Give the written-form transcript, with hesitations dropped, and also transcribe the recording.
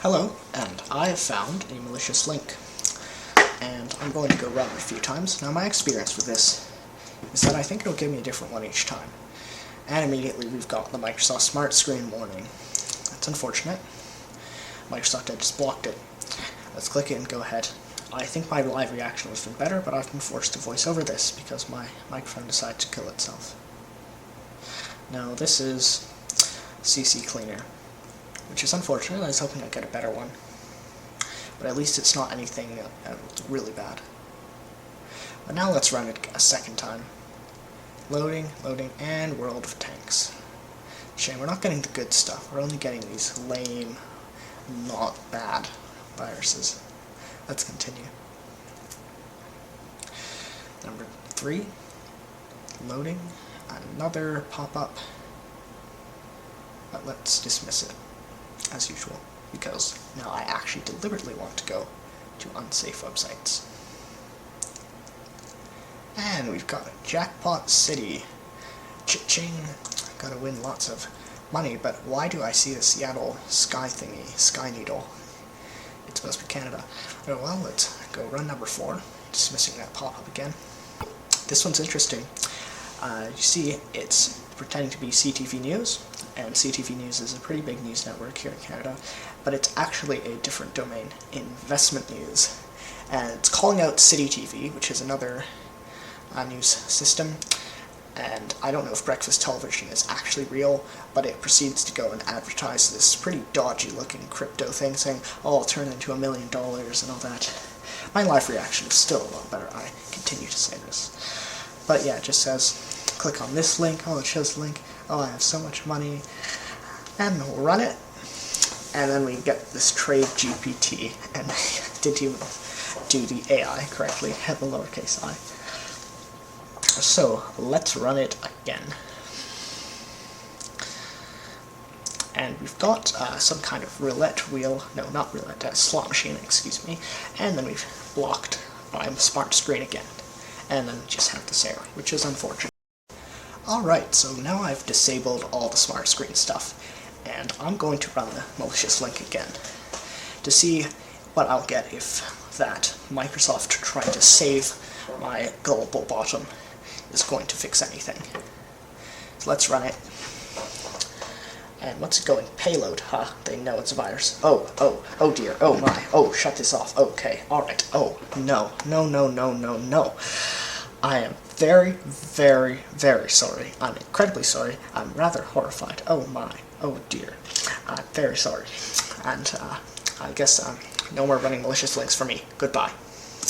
Hello, and I have found a malicious link, and I'm going to go run it a few times. Now my experience with this is that I think it'll give me a different one each time. And immediately we've got the Microsoft Smart Screen warning. That's unfortunate. Microsoft had just blocked it. Let's click it and go ahead. I think my live reaction would have been better, but I've been forced to voice over this because my microphone decided to kill itself. Now this is CC Cleaner, which is unfortunate. I was hoping I'd get a better one, but at least it's not anything really bad. But now let's run it a second time. Loading, and World of Tanks. Shame we're not getting the good stuff. We're only getting these lame, not bad viruses. Let's continue. Number 3, loading, another pop-up, but let's dismiss it, as usual, because now I actually deliberately want to go to unsafe websites. And we've got Jackpot City. Cha-ching! Gotta win lots of money, but why do I see the Seattle sky thingy, Sky Needle? It's supposed to be Canada. Oh, well, let's go run number 4, dismissing that pop-up again. This one's interesting. You see, it's pretending to be CTV News, and CTV News is a pretty big news network here in Canada, but it's actually a different domain, Investment News. And it's calling out City TV, which is another news system, and I don't know if breakfast television is actually real, but it proceeds to go and advertise this pretty dodgy looking crypto thing, saying, oh, I'll turn into $1 million and all that. My live reaction is still a lot better. I continue to say this. But yeah, it just says, click on this link, oh, it shows the link, oh, I have so much money, and we'll run it, and then we get this trade GPT, and did you do the AI correctly, have the lowercase I. So, let's run it again. And we've got some kind of roulette wheel, no, not roulette, slot machine, excuse me, and then we've blocked my smart screen again. And then we just have this error, which is unfortunate. Alright, so now I've disabled all the smart screen stuff, and I'm going to run the malicious link again to see what I'll get if that Microsoft trying to save my global bottom is going to fix anything. So let's run it. And what's it going? Payload, huh? They know it's a virus. Oh dear, oh my, oh, shut this off, okay, alright, oh, no. I am very, very, very sorry. I'm incredibly sorry. I'm rather horrified. Oh my, oh dear. I'm very sorry. And I guess no more running malicious links for me. Goodbye.